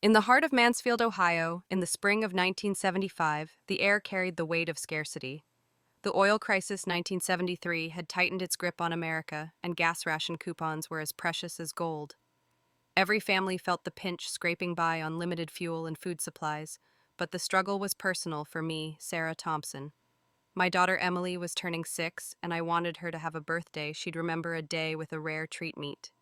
In the heart of Mansfield, Ohio, in the spring of 1975, the air carried the weight of scarcity. The oil crisis 1973 had tightened its grip on America, and gas ration coupons were as precious as gold. Every family felt the pinch scraping by on limited fuel and food supplies, but the struggle was personal for me, Sarah Thompson. My daughter Emily was turning 6, and I wanted her to have a birthday she'd remember a day with a rare treat meat.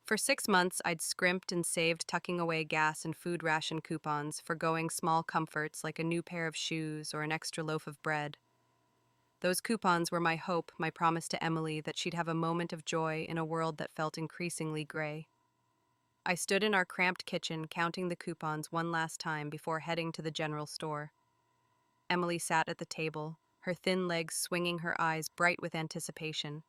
For 6 months, I'd scrimped and saved, tucking away gas and food ration coupons, forgoing small comforts like a new pair of shoes or an extra loaf of bread. Those coupons were my hope, my promise to Emily that she'd have a moment of joy in a world that felt increasingly gray. I stood in our cramped kitchen, counting the coupons one last time before heading to the general store. Emily sat at the table, her thin legs swinging, her eyes bright with anticipation.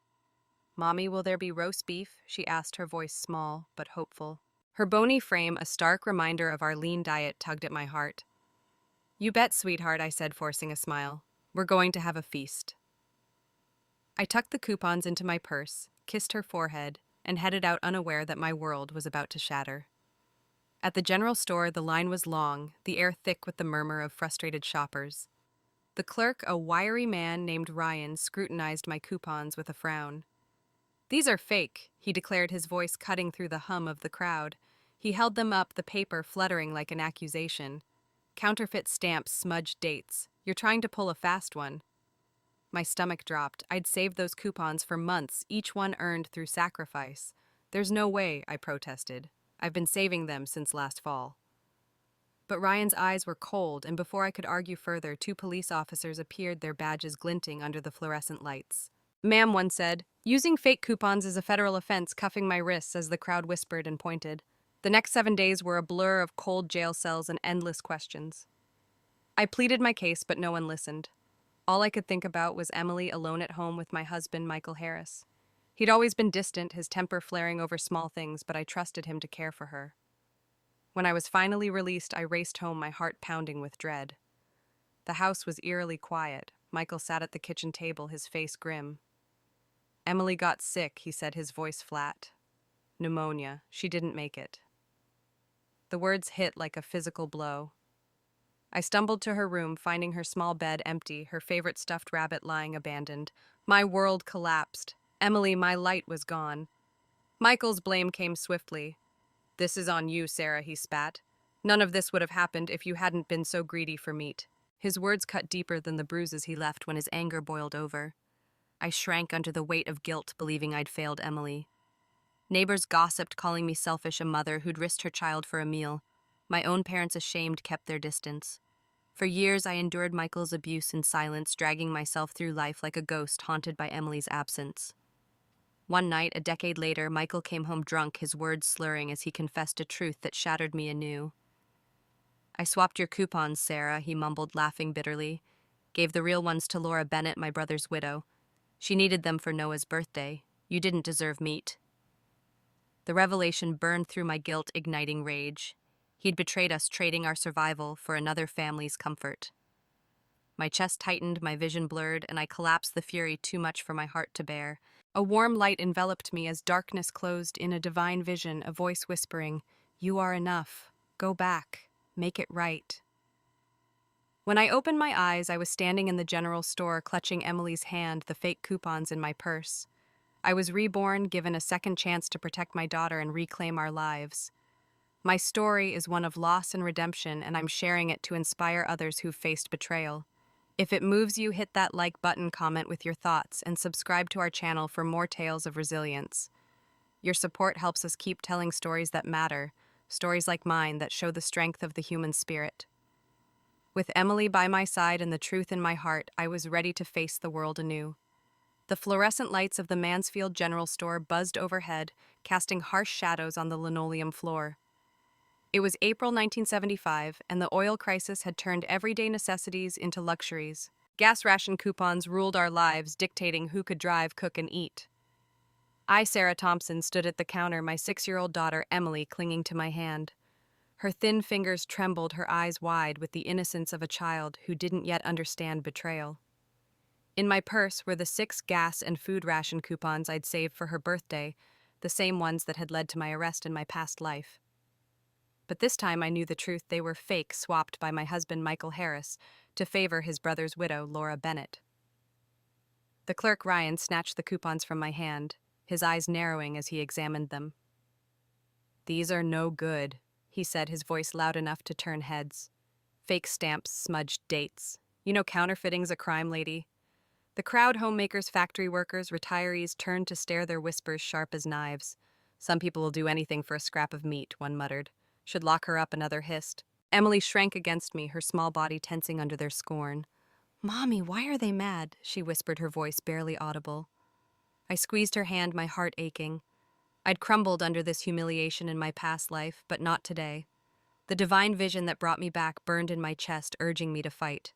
"Mommy, will there be roast beef?" she asked, her voice small but hopeful. Her bony frame, a stark reminder of our lean diet, tugged at my heart. "You bet, sweetheart," I said, forcing a smile. "We're going to have a feast." I tucked the coupons into my purse, kissed her forehead, and headed out, unaware that my world was about to shatter. At the general store, the line was long, the air thick with the murmur of frustrated shoppers. The clerk, a wiry man named Ryan, scrutinized my coupons with a frown. "These are fake," he declared, his voice cutting through the hum of the crowd. He held them up, the paper fluttering like an accusation. "Counterfeit stamps, smudged dates. You're trying to pull a fast one." My stomach dropped. I'd saved those coupons for months, each one earned through sacrifice. "There's no way," I protested. "I've been saving them since last fall." But Ryan's eyes were cold, and before I could argue further, 2 police officers appeared, their badges glinting under the fluorescent lights. "Ma'am," one said, "using fake coupons is a federal offense," cuffing my wrists as the crowd whispered and pointed. The next 7 days were a blur of cold jail cells and endless questions. I pleaded my case, but no one listened. All I could think about was Emily alone at home with my husband, Michael Harris. He'd always been distant, his temper flaring over small things, but I trusted him to care for her. When I was finally released, I raced home, my heart pounding with dread. The house was eerily quiet. Michael sat at the kitchen table, his face grim. "Emily got sick," he said, his voice flat. "Pneumonia. She didn't make it." The words hit like a physical blow. I stumbled to her room, finding her small bed empty, her favorite stuffed rabbit lying abandoned. My world collapsed. Emily, my light, was gone. Michael's blame came swiftly. "This is on you, Sarah," he spat. "None of this would have happened if you hadn't been so greedy for meat." His words cut deeper than the bruises he left when his anger boiled over. I shrank under the weight of guilt, believing I'd failed Emily. Neighbors gossiped, calling me selfish, a mother who'd risked her child for a meal. My own parents, ashamed, kept their distance. For years, I endured Michael's abuse in silence, dragging myself through life like a ghost haunted by Emily's absence. One night, a decade later, Michael came home drunk, his words slurring as he confessed a truth that shattered me anew. "I swapped your coupons, Sarah," he mumbled, laughing bitterly. "Gave the real ones to Laura Bennett, my brother's widow. She needed them for Noah's birthday. You didn't deserve meat." The revelation burned through my guilt, igniting rage. He'd betrayed us, trading our survival for another family's comfort. My chest tightened, my vision blurred, and I collapsed, the fury too much for my heart to bear. A warm light enveloped me as darkness closed in a divine vision, a voice whispering, "You are enough. Go back. Make it right." When I opened my eyes, I was standing in the general store, clutching Emily's hand, the fake coupons in my purse. I was reborn, given a second chance to protect my daughter and reclaim our lives. My story is one of loss and redemption, and I'm sharing it to inspire others who've faced betrayal. If it moves you, hit that like button, comment with your thoughts, and subscribe to our channel for more tales of resilience. Your support helps us keep telling stories that matter, stories like mine that show the strength of the human spirit. With Emily by my side and the truth in my heart, I was ready to face the world anew. The fluorescent lights of the Mansfield General Store buzzed overhead, casting harsh shadows on the linoleum floor. It was April 1975, and the oil crisis had turned everyday necessities into luxuries. Gas ration coupons ruled our lives, dictating who could drive, cook, and eat. I, Sarah Thompson, stood at the counter, my 6-year-old daughter, Emily, clinging to my hand. Her thin fingers trembled, her eyes wide with the innocence of a child who didn't yet understand betrayal. In my purse were the 6 gas and food ration coupons I'd saved for her birthday, the same ones that had led to my arrest in my past life. But this time I knew the truth. They were fake, swapped by my husband Michael Harris to favor his brother's widow, Laura Bennett. The clerk Ryan snatched the coupons from my hand, his eyes narrowing as he examined them. "These are no good," he said, his voice loud enough to turn heads. "Fake stamps, smudged dates. You know counterfeiting's a crime, lady." The crowd, homemakers, factory workers, retirees turned to stare, their whispers sharp as knives. "Some people will do anything for a scrap of meat," one muttered. "Should lock her up," another hissed. Emily shrank against me, her small body tensing under their scorn. "Mommy, why are they mad?" she whispered, her voice barely audible. I squeezed her hand, my heart aching. I'd crumbled under this humiliation in my past life, but not today. The divine vision that brought me back burned in my chest, urging me to fight.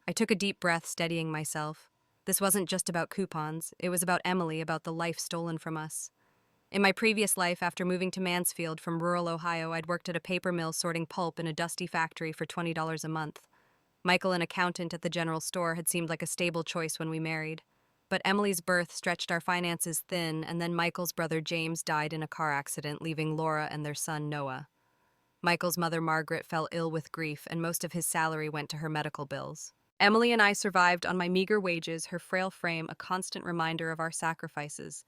I took a deep breath, steadying myself. This wasn't just about coupons. It was about Emily, about the life stolen from us. In my previous life, after moving to Mansfield from rural Ohio, I'd worked at a paper mill sorting pulp in a dusty factory for $20 a month. Michael, an accountant at the general store, had seemed like a stable choice when we married. But Emily's birth stretched our finances thin, and then Michael's brother James died in a car accident, leaving Laura and their son Noah. Michael's mother Margaret fell ill with grief, and most of his salary went to her medical bills. Emily and I survived on my meager wages, her frail frame a constant reminder of our sacrifices.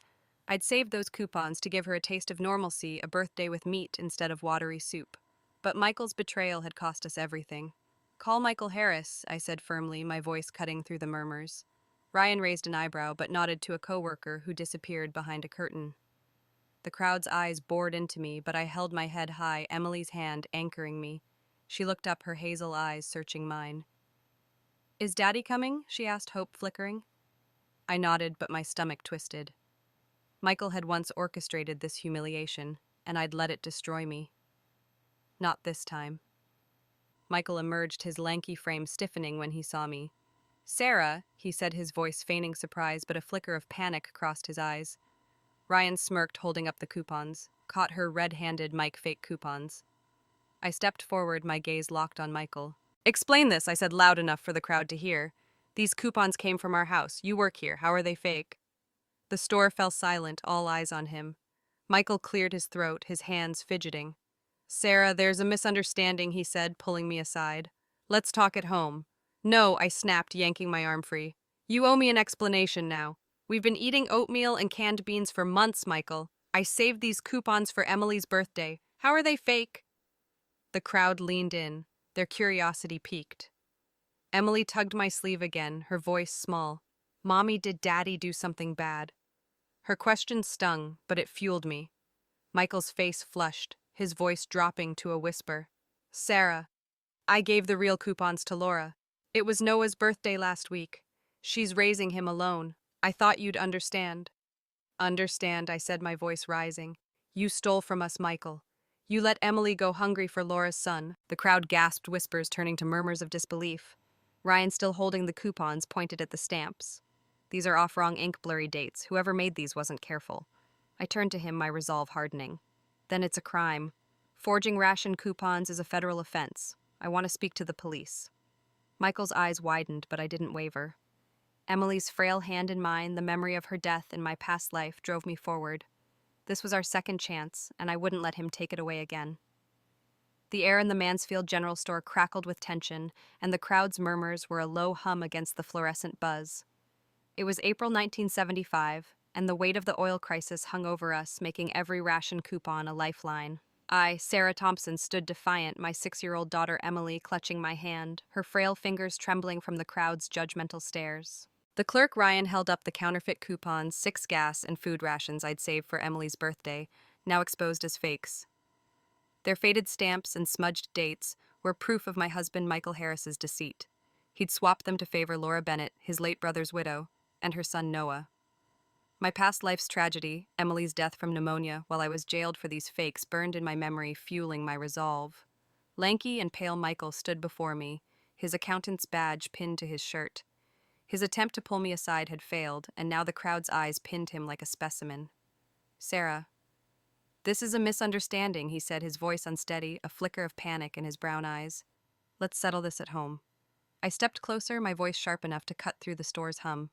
I'd saved those coupons to give her a taste of normalcy, a birthday with meat instead of watery soup. But Michael's betrayal had cost us everything. "Call Michael Harris," I said firmly, my voice cutting through the murmurs. Ryan raised an eyebrow but nodded to a coworker who disappeared behind a curtain. The crowd's eyes bored into me, but I held my head high, Emily's hand anchoring me. She looked up, her hazel eyes searching mine. "Is Daddy coming?" she asked, hope flickering. I nodded, but my stomach twisted. Michael had once orchestrated this humiliation, and I'd let it destroy me. Not this time. Michael emerged, his lanky frame stiffening when he saw me. "Sarah," he said, his voice feigning surprise, but a flicker of panic crossed his eyes. Ryan smirked, holding up the coupons. "Caught her red-handed, Mike fake coupons." I stepped forward, my gaze locked on Michael. "Explain this," I said loud enough for the crowd to hear. "These coupons came from our house. You work here. How are they fake?" The store fell silent, all eyes on him. Michael cleared his throat, his hands fidgeting. "Sarah, there's a misunderstanding," he said, pulling me aside. "Let's talk at home." "No," I snapped, yanking my arm free. "You owe me an explanation now. We've been eating oatmeal and canned beans for months, Michael. I saved these coupons for Emily's birthday. How are they fake?" The crowd leaned in, their curiosity piqued. Emily tugged my sleeve again, her voice small. "Mommy, did Daddy do something bad?" Her question stung, but it fueled me. Michael's face flushed, his voice dropping to a whisper. "Sarah, I gave the real coupons to Laura. It was Noah's birthday last week. She's raising him alone. I thought you'd understand." "Understand," I said, my voice rising. "You stole from us, Michael. You let Emily go hungry for Laura's son." The crowd gasped, whispers turning to murmurs of disbelief. Ryan, still holding the coupons, pointed at the stamps. "These are off wrong ink, blurry dates. Whoever made these wasn't careful." I turned to him, my resolve hardening. "Then it's a crime. Forging ration coupons is a federal offense. I want to speak to the police." Michael's eyes widened, but I didn't waver. Emily's frail hand in mine, the memory of her death in my past life, drove me forward. This was our second chance, and I wouldn't let him take it away again. The air in the Mansfield general store crackled with tension, and the crowd's murmurs were a low hum against the fluorescent buzz. It was April 1975, and the weight of the oil crisis hung over us, making every ration coupon a lifeline. I, Sarah Thompson, stood defiant, my 6-year-old daughter Emily clutching my hand, her frail fingers trembling from the crowd's judgmental stares. The clerk Ryan held up the counterfeit coupons, 6 gas and food rations I'd saved for Emily's birthday, now exposed as fakes. Their faded stamps and smudged dates were proof of my husband Michael Harris's deceit. He'd swapped them to favor Laura Bennett, his late brother's widow, and her son Noah. My past life's tragedy, Emily's death from pneumonia while I was jailed for these fakes, burned in my memory, fueling my resolve. Lanky and pale Michael stood before me, his accountant's badge pinned to his shirt. His attempt to pull me aside had failed, and now the crowd's eyes pinned him like a specimen. "Sarah, this is a misunderstanding," he said, his voice unsteady, a flicker of panic in his brown eyes. "Let's settle this at home." I stepped closer, my voice sharp enough to cut through the store's hum.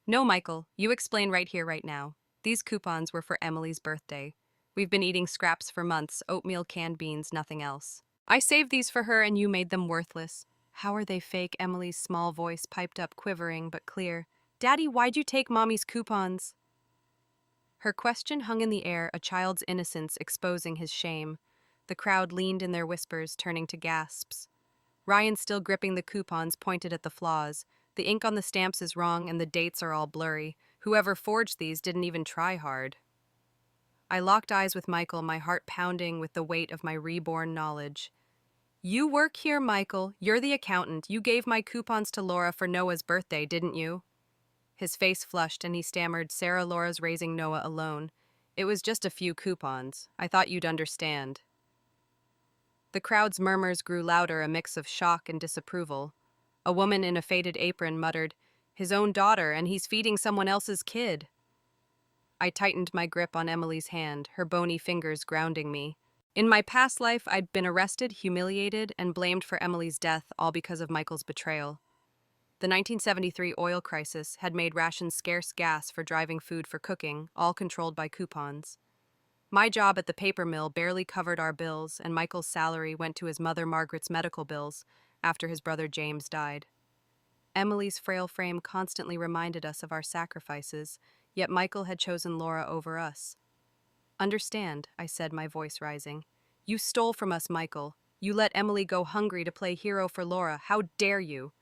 "No, Michael, you explain right here, right now. These coupons were for Emily's birthday. We've been eating scraps for months, oatmeal, canned beans, nothing else. I saved these for her and you made them worthless. How are they fake? Emily's small voice piped up, quivering but clear. Daddy, why'd you take Mommy's coupons? Her question hung in the air, a child's innocence exposing his shame. The crowd leaned in their whispers, turning to gasps. Ryan, still gripping the coupons, pointed at the flaws. The ink on the stamps is wrong and the dates are all blurry. Whoever forged these didn't even try hard. I locked eyes with Michael, my heart pounding with the weight of my reborn knowledge. You work here, Michael. You're the accountant. You gave my coupons to Laura for Noah's birthday, didn't you? His face flushed and he stammered, Sarah, Laura's raising Noah alone. It was just a few coupons. I thought you'd understand. The crowd's murmurs grew louder, a mix of shock and disapproval. A woman in a faded apron muttered, His own daughter, and he's feeding someone else's kid. I tightened my grip on Emily's hand, her bony fingers grounding me. In my past life, I'd been arrested, humiliated, and blamed for Emily's death, all because of Michael's betrayal. The 1973 oil crisis had made rations scarce, gas for driving, food for cooking, all controlled by coupons. My job at the paper mill barely covered our bills, and Michael's salary went to his mother Margaret's medical bills after his brother James died. Emily's frail frame constantly reminded us of our sacrifices, yet Michael had chosen Laura over us. Understand, I said, my voice rising. You stole from us, Michael. You let Emily go hungry to play hero for Laura. How dare you?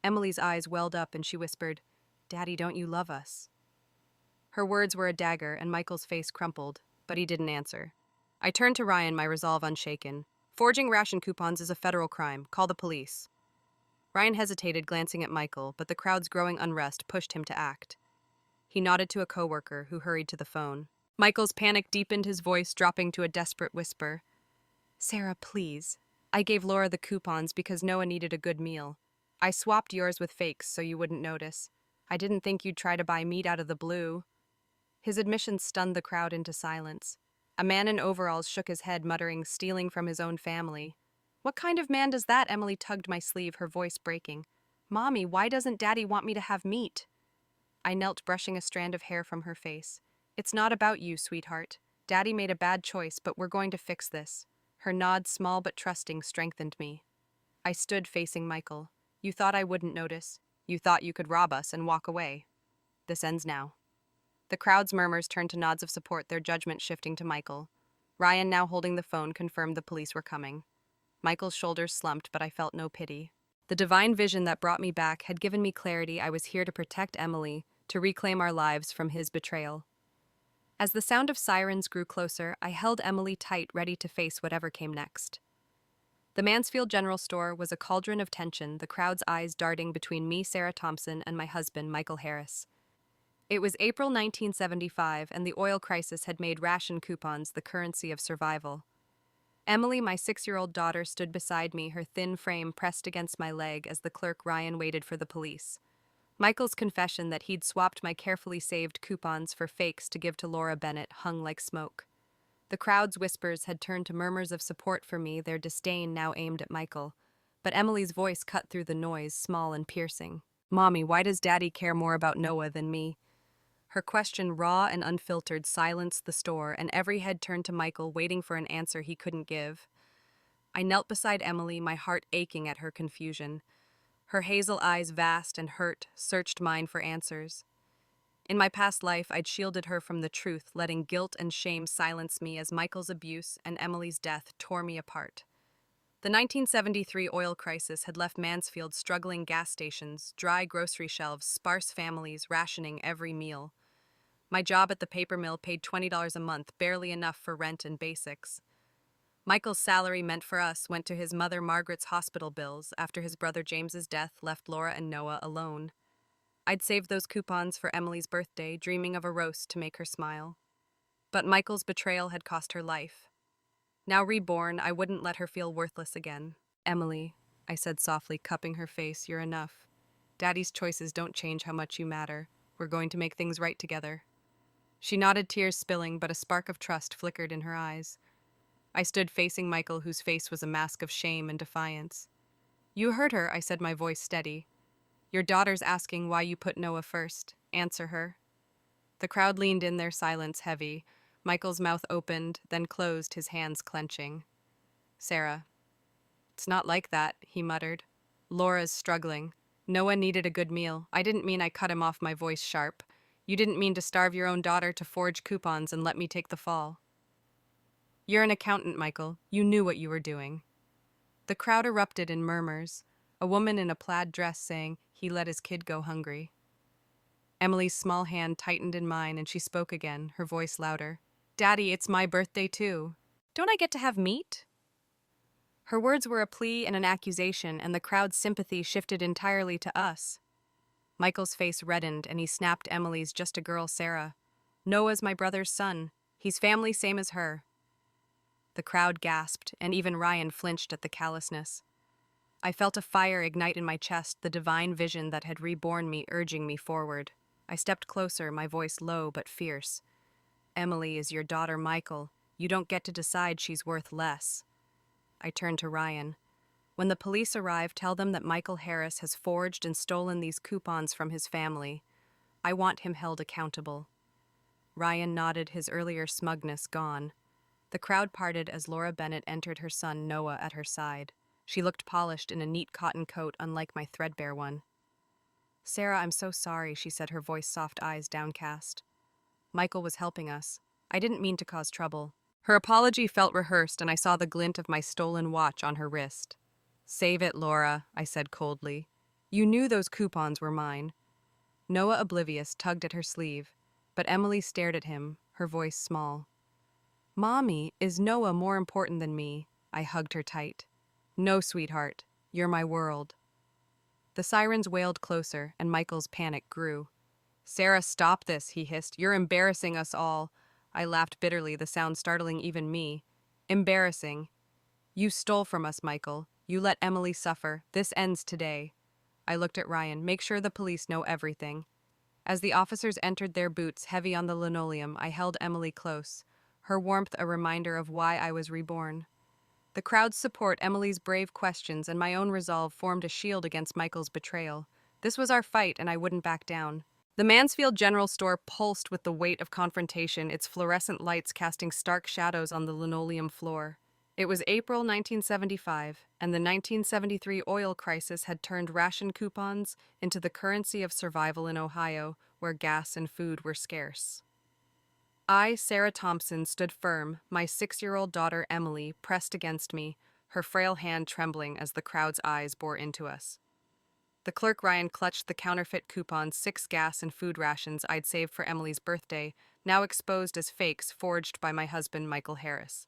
Emily's eyes welled up and she whispered, Daddy, don't you love us? Her words were a dagger and Michael's face crumpled, but he didn't answer. I turned to Ryan, my resolve unshaken. Forging ration coupons is a federal crime. Call the police. Ryan hesitated, glancing at Michael, but the crowd's growing unrest pushed him to act. He nodded to a coworker who hurried to the phone. Michael's panic deepened, his voice dropping to a desperate whisper. Sarah, please. I gave Laura the coupons because Noah needed a good meal. I swapped yours with fakes so you wouldn't notice. I didn't think you'd try to buy meat out of the blue. His admission stunned the crowd into silence. A man in overalls shook his head, muttering, stealing from his own family. What kind of man does that? Emily tugged my sleeve, her voice breaking. Mommy, why doesn't Daddy want me to have meat? I knelt, brushing a strand of hair from her face. It's not about you, sweetheart. Daddy made a bad choice, but we're going to fix this. Her nod, small but trusting, strengthened me. I stood facing Michael. You thought I wouldn't notice. You thought you could rob us and walk away. This ends now. The crowd's murmurs turned to nods of support, their judgment shifting to Michael. Ryan, now holding the phone, confirmed the police were coming. Michael's shoulders slumped, but I felt no pity. The divine vision that brought me back had given me clarity. I was here to protect Emily, to reclaim our lives from his betrayal. As the sound of sirens grew closer, I held Emily tight, ready to face whatever came next. The Mansfield General Store was a cauldron of tension, the crowd's eyes darting between me, Sarah Thompson, and my husband, Michael Harris. It was April 1975, and the oil crisis had made ration coupons the currency of survival. Emily, my 6-year-old daughter, stood beside me, her thin frame pressed against my leg as the clerk Ryan waited for the police. Michael's confession that he'd swapped my carefully saved coupons for fakes to give to Laura Bennett hung like smoke. The crowd's whispers had turned to murmurs of support for me, their disdain now aimed at Michael. But Emily's voice cut through the noise, small and piercing. Mommy, why does Daddy care more about Noah than me? Her question, raw and unfiltered, silenced the store, and every head turned to Michael, waiting for an answer he couldn't give. I knelt beside Emily, my heart aching at her confusion. Her hazel eyes, vast and hurt, searched mine for answers. In my past life, I'd shielded her from the truth, letting guilt and shame silence me as Michael's abuse and Emily's death tore me apart. The 1973 oil crisis had left Mansfield struggling gas stations, dry grocery shelves, sparse families rationing every meal. My job at the paper mill paid $20 a month, barely enough for rent and basics. Michael's salary meant for us went to his mother Margaret's hospital bills after his brother James's death left Laura and Noah alone. I'd saved those coupons for Emily's birthday, dreaming of a roast to make her smile. But Michael's betrayal had cost her life. Now reborn, I wouldn't let her feel worthless again. Emily, I said softly, cupping her face, you're enough. Daddy's choices don't change how much you matter. We're going to make things right together. She nodded, tears spilling, but a spark of trust flickered in her eyes. I stood facing Michael, whose face was a mask of shame and defiance. You heard her, I said, my voice steady. Your daughter's asking why you put Noah first. Answer her. The crowd leaned in, their silence heavy. Michael's mouth opened, then closed, his hands clenching. Sarah, it's not like that, he muttered. Laura's struggling. Noah needed a good meal. I didn't mean I cut him off, my voice sharp. You didn't mean to starve your own daughter to forge coupons and let me take the fall. You're an accountant, Michael. You knew what you were doing. The crowd erupted in murmurs, a woman in a plaid dress saying he let his kid go hungry. Emily's small hand tightened in mine and she spoke again, her voice louder. Daddy, it's my birthday too. Don't I get to have meat? Her words were a plea and an accusation, and the crowd's sympathy shifted entirely to us. Michael's face reddened and he snapped Emily's just a girl, Sarah. Noah's my brother's son. He's family same as her. The crowd gasped, and even Ryan flinched at the callousness. I felt a fire ignite in my chest, the divine vision that had reborn me urging me forward. I stepped closer, my voice low but fierce. Emily is your daughter, Michael. You don't get to decide she's worth less. I turned to Ryan. When the police arrive, tell them that Michael Harris has forged and stolen these coupons from his family. I want him held accountable. Ryan nodded, his earlier smugness gone. The crowd parted as Laura Bennett entered, her son Noah at her side. She looked polished in a neat cotton coat, unlike my threadbare one. Sarah, I'm so sorry, she said, her voice soft, eyes downcast. Michael was helping us. I didn't mean to cause trouble. Her apology felt rehearsed, and I saw the glint of my stolen watch on her wrist. Save it, Laura, I said coldly. You knew those coupons were mine. Noah, oblivious, tugged at her sleeve, but Emily stared at him, her voice small. Mommy, is Noah more important than me? I hugged her tight. No, sweetheart. You're my world. The sirens wailed closer, and Michael's panic grew. Sarah, stop this, he hissed. You're embarrassing us all. I laughed bitterly, the sound startling even me. Embarrassing. You stole from us, Michael. You let Emily suffer. This ends today. I looked at Ryan. Make sure the police know everything. As the officers entered, their boots heavy on the linoleum, I held Emily close, her warmth a reminder of why I was reborn. The crowd's support, Emily's brave questions, and my own resolve formed a shield against Michael's betrayal. This was our fight, and I wouldn't back down. The Mansfield General Store pulsed with the weight of confrontation, its fluorescent lights casting stark shadows on the linoleum floor. It was April 1975, and the 1973 oil crisis had turned ration coupons into the currency of survival in Ohio, where gas and food were scarce. I, Sarah Thompson, stood firm, my 6-year-old daughter Emily pressed against me, her frail hand trembling as the crowd's eyes bore into us. The clerk Ryan clutched the counterfeit coupons, 6 gas and food rations I'd saved for Emily's birthday, now exposed as fakes forged by my husband Michael Harris.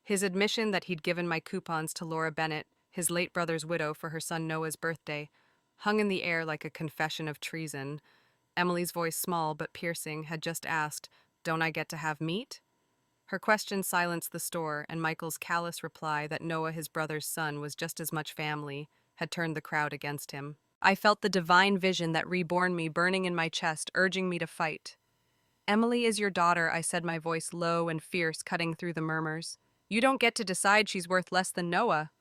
His admission that he'd given my coupons to Laura Bennett, his late brother's widow, for her son Noah's birthday, hung in the air like a confession of treason. Emily's voice, small but piercing, had just asked, "Don't I get to have meat?" Her question silenced the store, and Michael's callous reply that Noah, his brother's son, was just as much family, had turned the crowd against him. I felt the divine vision that reborn me burning in my chest, urging me to fight. Emily is your daughter, I said, my voice low and fierce, cutting through the murmurs. You don't get to decide she's worth less than Noah.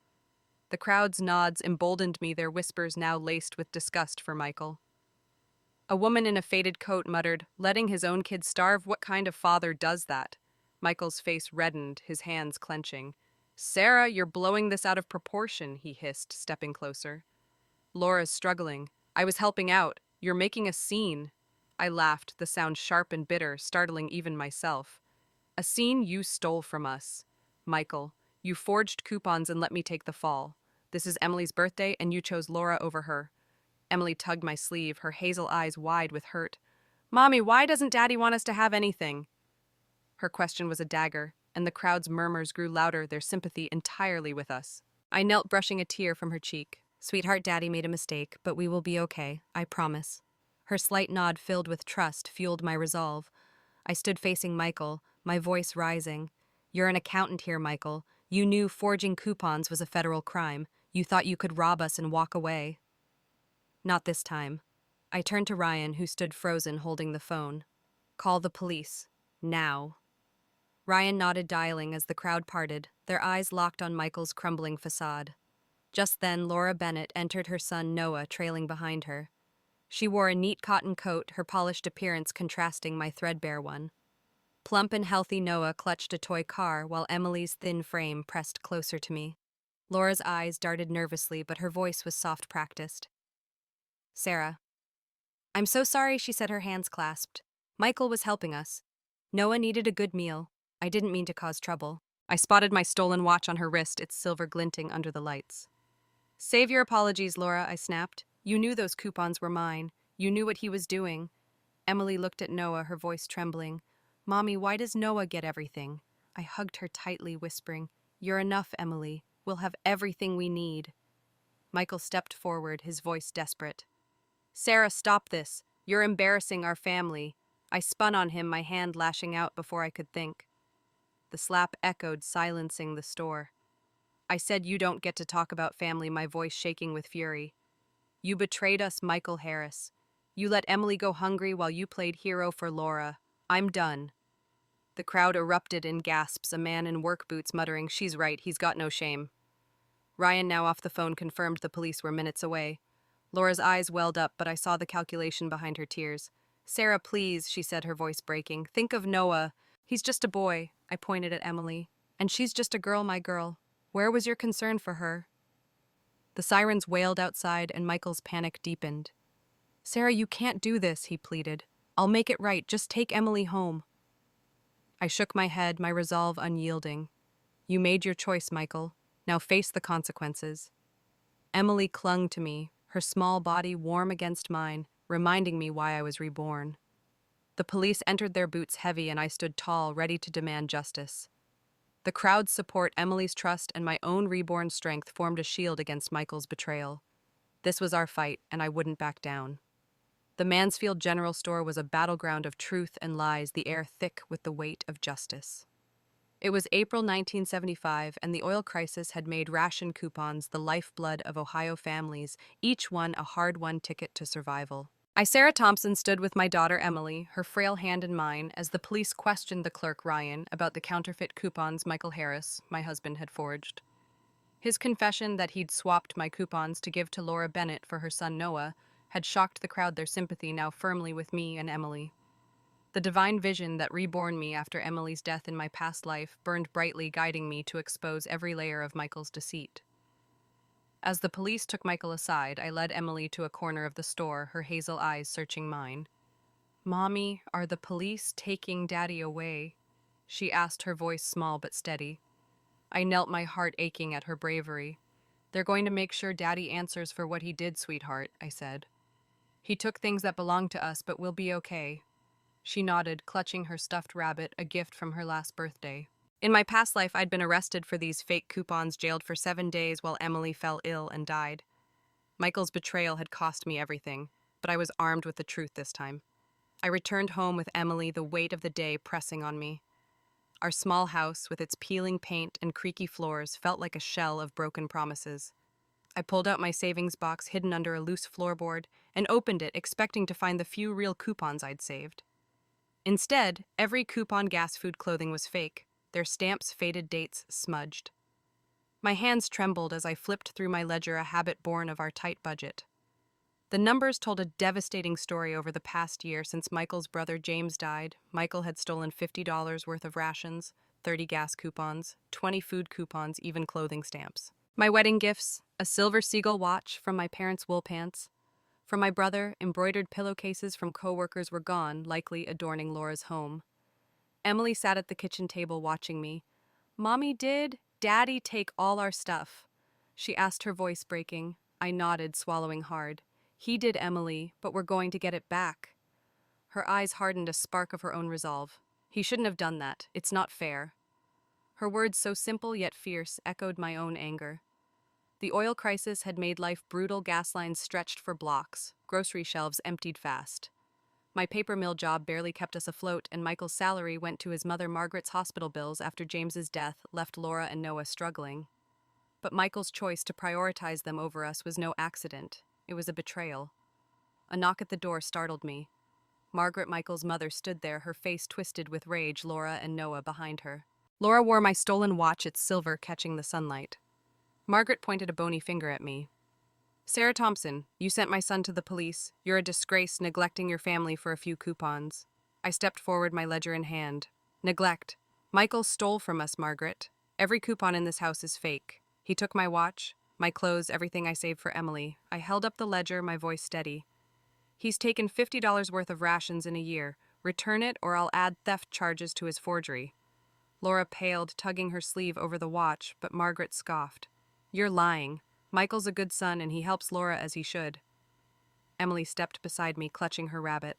The crowd's nods emboldened me, their whispers now laced with disgust for Michael. A woman in a faded coat muttered, "Letting his own kid starve? What kind of father does that?" Michael's face reddened, his hands clenching. "Sarah, you're blowing this out of proportion," he hissed, stepping closer. "Laura's struggling. I was helping out. You're making a scene." I laughed, the sound sharp and bitter, startling even myself. "A scene you stole from us. Michael, you forged coupons and let me take the fall. This is Emily's birthday, and you chose Laura over her." Emily tugged my sleeve, her hazel eyes wide with hurt. "Mommy, why doesn't Daddy want us to have anything?" Her question was a dagger, and the crowd's murmurs grew louder, their sympathy entirely with us. I knelt, brushing a tear from her cheek. "Sweetheart, Daddy made a mistake, but we will be okay, I promise." Her slight nod, filled with trust, fueled my resolve. I stood facing Michael, my voice rising. "You're an accountant here, Michael. You knew forging coupons was a federal crime. You thought you could rob us and walk away." Not this time. I turned to Ryan, who stood frozen, holding the phone. "Call the police. Now." Ryan nodded, dialing as the crowd parted, their eyes locked on Michael's crumbling facade. Just then, Laura Bennett entered, her son Noah trailing behind her. She wore a neat cotton coat, her polished appearance contrasting my threadbare one. Plump and healthy Noah clutched a toy car while Emily's thin frame pressed closer to me. Laura's eyes darted nervously, but her voice was soft practiced. Sarah. I'm so sorry, she said, her hands clasped. Michael was helping us. Noah needed a good meal. I didn't mean to cause trouble. I spotted my stolen watch on her wrist, its silver glinting under the lights. Save your apologies, Laura, I snapped. You knew those coupons were mine. You knew what he was doing. Emily looked at Noah, her voice trembling. Mommy, why does Noah get everything? I hugged her tightly, whispering, You're enough, Emily. We'll have everything we need. Michael stepped forward, his voice desperate. Sarah, stop this. You're embarrassing our family. I spun on him, my hand lashing out before I could think. The slap echoed, silencing the store. I said you don't get to talk about family, my voice shaking with fury. You betrayed us, Michael Harris. You let Emily go hungry while you played hero for Laura. I'm done. The crowd erupted in gasps, a man in work boots muttering, She's right, he's got no shame. Ryan, now off the phone, confirmed the police were minutes away. Laura's eyes welled up, but I saw the calculation behind her tears. Sarah, please, she said, her voice breaking. Think of Noah. He's just a boy, I pointed at Emily. And she's just a girl, my girl. Where was your concern for her? The sirens wailed outside, and Michael's panic deepened. Sarah, you can't do this, he pleaded. I'll make it right. Just take Emily home. I shook my head, my resolve unyielding. You made your choice, Michael. Now face the consequences. Emily clung to me, her small body warm against mine, reminding me why I was reborn. The police entered their boots heavy, and I stood tall, ready to demand justice. The crowd's support, Emily's trust, and my own reborn strength formed a shield against Michael's betrayal. This was our fight, and I wouldn't back down. The Mansfield General Store was a battleground of truth and lies, the air thick with the weight of justice. It was April 1975, and the oil crisis had made ration coupons the lifeblood of Ohio families, each one a hard-won ticket to survival. I, Sarah Thompson, stood with my daughter Emily, her frail hand in mine, as the police questioned the clerk Ryan about the counterfeit coupons Michael Harris, my husband, had forged. His confession that he'd swapped my coupons to give to Laura Bennett for her son Noah had shocked the crowd, their sympathy now firmly with me and Emily. The divine vision that reborn me after Emily's death in my past life burned brightly, guiding me to expose every layer of Michael's deceit. As the police took Michael aside, I led Emily to a corner of the store, her hazel eyes searching mine. Mommy, are the police taking Daddy away? She asked, her voice small but steady. I knelt, my heart aching at her bravery. They're going to make sure Daddy answers for what he did, sweetheart, I said. He took things that belonged to us, but we'll be okay. She nodded, clutching her stuffed rabbit, a gift from her last birthday. In my past life, I'd been arrested for these fake coupons, jailed for 7 days while Emily fell ill and died. Michael's betrayal had cost me everything, but I was armed with the truth this time. I returned home with Emily, the weight of the day pressing on me. Our small house, with its peeling paint and creaky floors, felt like a shell of broken promises. I pulled out my savings box hidden under a loose floorboard and opened it, expecting to find the few real coupons I'd saved. Instead, every coupon gas food clothing was fake, their stamps, faded dates smudged. My hands trembled as I flipped through my ledger, a habit born of our tight budget. The numbers told a devastating story. Over the past year since Michael's brother James died, Michael had stolen $50 worth of rations, 30 gas coupons, 20 food coupons, even clothing stamps. My wedding gifts, a silver seagull watch from my parents' wool pants. From my brother, embroidered pillowcases from co-workers were gone, likely adorning Laura's home. Emily sat at the kitchen table watching me. Mommy, did Daddy take all our stuff? She asked, her voice breaking. I nodded, swallowing hard. He did, Emily, but we're going to get it back. Her eyes hardened, a spark of her own resolve. He shouldn't have done that. It's not fair. Her words, so simple yet fierce, echoed my own anger. The oil crisis had made life brutal, gas lines stretched for blocks, grocery shelves emptied fast. My paper mill job barely kept us afloat, and Michael's salary went to his mother Margaret's hospital bills after James's death left Laura and Noah struggling. But Michael's choice to prioritize them over us was no accident. It was a betrayal. A knock at the door startled me. Margaret, Michael's mother, stood there, her face twisted with rage, Laura and Noah behind her. Laura wore my stolen watch, its silver catching the sunlight. Margaret pointed a bony finger at me. Sarah Thompson, you sent my son to the police. You're a disgrace, neglecting your family for a few coupons. I stepped forward, my ledger in hand. Neglect. Michael stole from us, Margaret. Every coupon in this house is fake. He took my watch, my clothes, everything I saved for Emily. I held up the ledger, my voice steady. He's taken $50 worth of rations in a year. Return it or I'll add theft charges to his forgery. Laura paled, tugging her sleeve over the watch, but Margaret scoffed. You're lying. Michael's a good son and he helps Laura as he should. Emily stepped beside me, clutching her rabbit.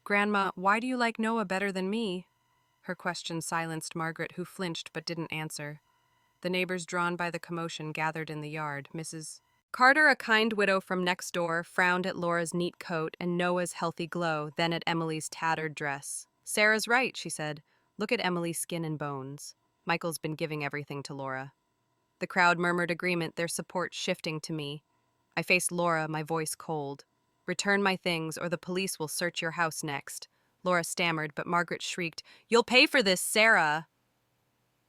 Grandma, why do you like Noah better than me? Her question silenced Margaret, who flinched but didn't answer. The neighbors, drawn by the commotion, gathered in the yard. Mrs. Carter, a kind widow from next door, frowned at Laura's neat coat and Noah's healthy glow, then at Emily's tattered dress. Sarah's right, she said. Look at Emily's skin and bones. Michael's been giving everything to Laura. The crowd murmured agreement, their support shifting to me. I faced Laura, my voice cold. Return my things, or the police will search your house next. Laura stammered, but Margaret shrieked, You'll pay for this, Sarah!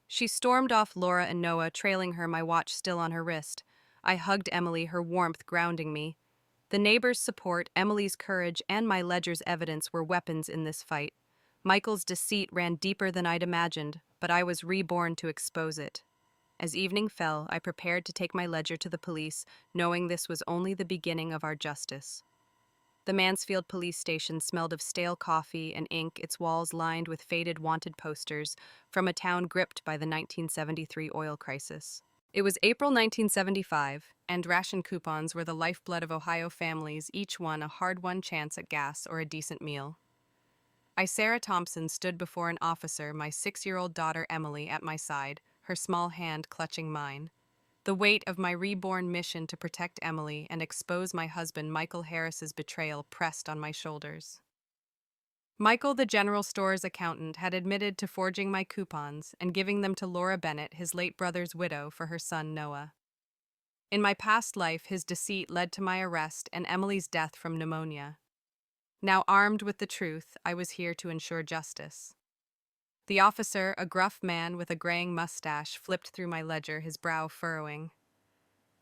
She stormed off Laura and Noah, trailing her, my watch still on her wrist. I hugged Emily, her warmth grounding me. The neighbors' support, Emily's courage, and my ledger's evidence were weapons in this fight. Michael's deceit ran deeper than I'd imagined, but I was reborn to expose it. As evening fell, I prepared to take my ledger to the police, knowing this was only the beginning of our justice. The Mansfield police station smelled of stale coffee and ink, its walls lined with faded wanted posters from a town gripped by the 1973 oil crisis. It was April 1975, and ration coupons were the lifeblood of Ohio families, each one a hard-won chance at gas or a decent meal. I, Sarah Thompson, stood before an officer, my 6-year-old daughter Emily at my side, her small hand clutching mine. The weight of my reborn mission to protect Emily and expose my husband Michael Harris's betrayal pressed on my shoulders. Michael, the general store's accountant, had admitted to forging my coupons and giving them to Laura Bennett, his late brother's widow, for her son Noah. In my past life, his deceit led to my arrest and Emily's death from pneumonia. Now armed with the truth, I was here to ensure justice. The officer, a gruff man with a graying mustache, flipped through my ledger, his brow furrowing.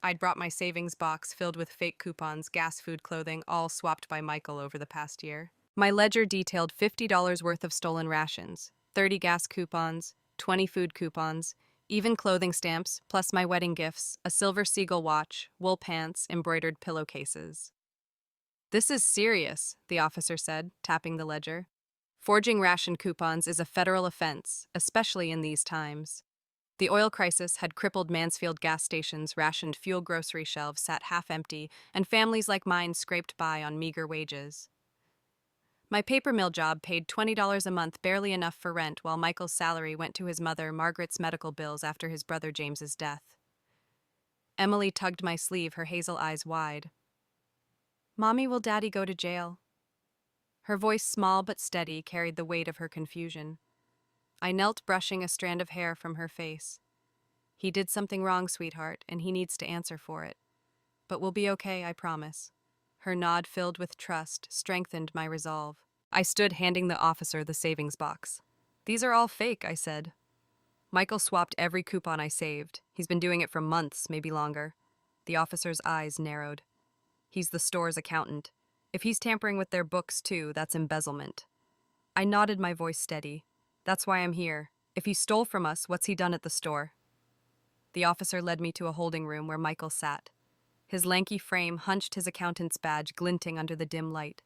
I'd brought my savings box filled with fake coupons, gas, food, clothing, all swapped by Michael over the past year. My ledger detailed $50 worth of stolen rations, 30 gas coupons, 20 food coupons, even clothing stamps, plus my wedding gifts, a silver Seagull watch, wool pants, embroidered pillowcases. This is serious, the officer said, tapping the ledger. Forging ration coupons is a federal offense, especially in these times. The oil crisis had crippled Mansfield gas stations, rationed fuel grocery shelves sat half empty, and families like mine scraped by on meager wages. My paper mill job paid $20 a month, barely enough for rent, while Michael's salary went to his mother, Margaret's medical bills after his brother James's death. Emily tugged my sleeve, her hazel eyes wide. Mommy, will Daddy go to jail? Her voice, small but steady, carried the weight of her confusion. I knelt, brushing a strand of hair from her face. He did something wrong, sweetheart, and he needs to answer for it. But we'll be okay, I promise. Her nod, filled with trust, strengthened my resolve. I stood, handing the officer the savings box. These are all fake, I said. Michael swapped every coupon I saved. He's been doing it for months, maybe longer. The officer's eyes narrowed. He's the store's accountant. If he's tampering with their books too, that's embezzlement. I nodded, my voice steady. That's why I'm here. If he stole from us, what's he done at the store? The officer led me to a holding room where Michael sat. His lanky frame hunched, his accountant's badge glinting under the dim light.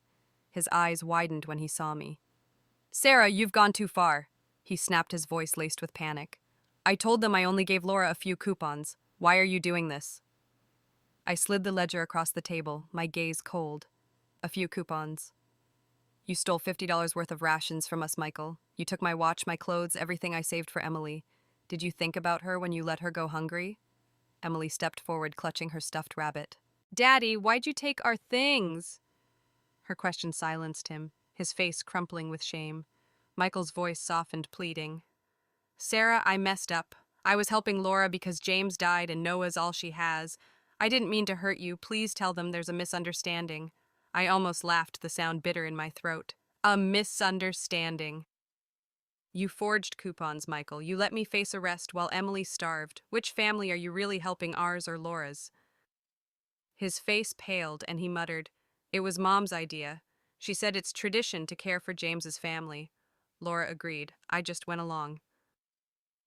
His eyes widened when he saw me. Sarah, you've gone too far, he snapped, his voice laced with panic. I told them I only gave Laura a few coupons. Why are you doing this? I slid the ledger across the table, my gaze cold. A few coupons. You stole $50 worth of rations from us, Michael. You took my watch, my clothes, everything I saved for Emily. Did you think about her when you let her go hungry? Emily stepped forward, clutching her stuffed rabbit. Daddy, why'd you take our things? Her question silenced him, his face crumpling with shame. Michael's voice softened, pleading. Sarah, I messed up. I was helping Laura because James died and Noah's all she has. I didn't mean to hurt you. Please tell them there's a misunderstanding. I almost laughed, the sound bitter in my throat. A misunderstanding. You forged coupons, Michael. You let me face arrest while Emily starved. Which family are you really helping, ours or Laura's? His face paled and he muttered, It was Mom's idea. She said it's tradition to care for James's family. Laura agreed. I just went along.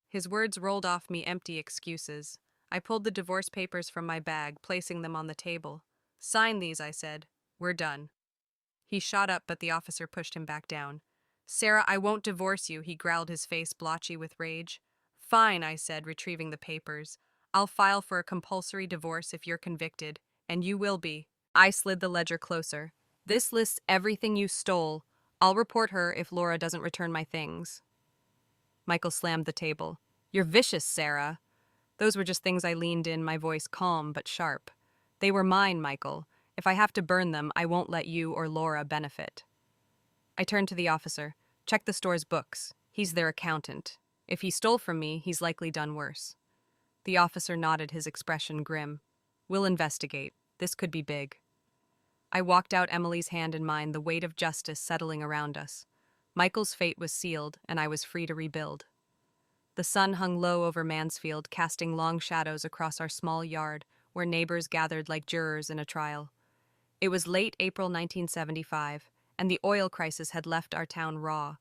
His words rolled off me empty excuses. I pulled the divorce papers from my bag, placing them on the table. Sign these, I said. We're done. He shot up, but the officer pushed him back down. Sarah, I won't divorce you, he growled, his face blotchy with rage. Fine, I said, retrieving the papers. I'll file for a compulsory divorce if you're convicted, and you will be. I slid the ledger closer. This lists everything you stole. I'll report her if Laura doesn't return my things. Michael slammed the table. You're vicious, Sarah. Those were just things I leaned in, my voice calm but sharp. They were mine, Michael. If I have to burn them, I won't let you or Laura benefit. I turned to the officer. Check the store's books. He's their accountant. If he stole from me, he's likely done worse. The officer nodded, his expression grim. We'll investigate. This could be big. I walked out, Emily's hand in mine, the weight of justice settling around us. Michael's fate was sealed, and I was free to rebuild. The sun hung low over Mansfield, casting long shadows across our small yard, where neighbors gathered like jurors in a trial. It was late April 1975, and the oil crisis had left our town raw.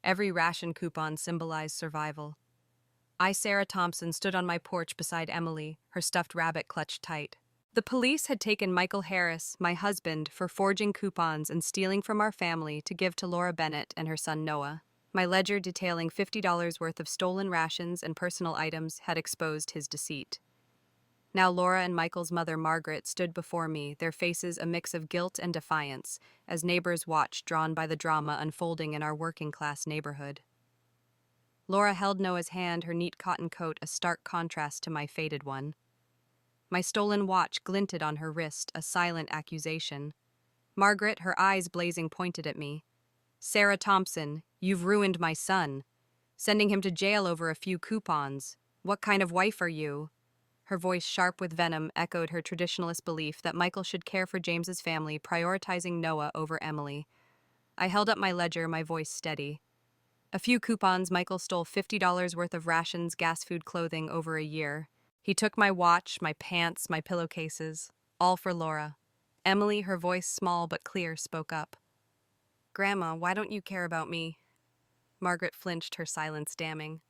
Every ration coupon symbolized survival. I, Sarah Thompson, stood on my porch beside Emily, her stuffed rabbit clutched tight. The police had taken Michael Harris, my husband, for forging coupons and stealing from our family to give to Laura Bennett and her son Noah. My ledger detailing $50 worth of stolen rations and personal items had exposed his deceit. Now Laura and Michael's mother, Margaret, stood before me, their faces a mix of guilt and defiance, as neighbors watched, drawn by the drama unfolding in our working-class neighborhood. Laura held Noah's hand, her neat cotton coat a stark contrast to my faded one. My stolen watch glinted on her wrist, a silent accusation. Margaret, her eyes blazing, pointed at me. Sarah Thompson, you've ruined my son. Sending him to jail over a few coupons. What kind of wife are you? Her voice, sharp with venom, echoed her traditionalist belief that Michael should care for James's family, prioritizing Noah over Emily. I held up my ledger, my voice steady. A few coupons. Michael stole $50 worth of rations, gas, food, clothing over a year. He took my watch, my pants, my pillowcases, all for Laura. Emily, her voice small but clear, spoke up. Grandma, why don't you care about me? Margaret flinched, her silence damning.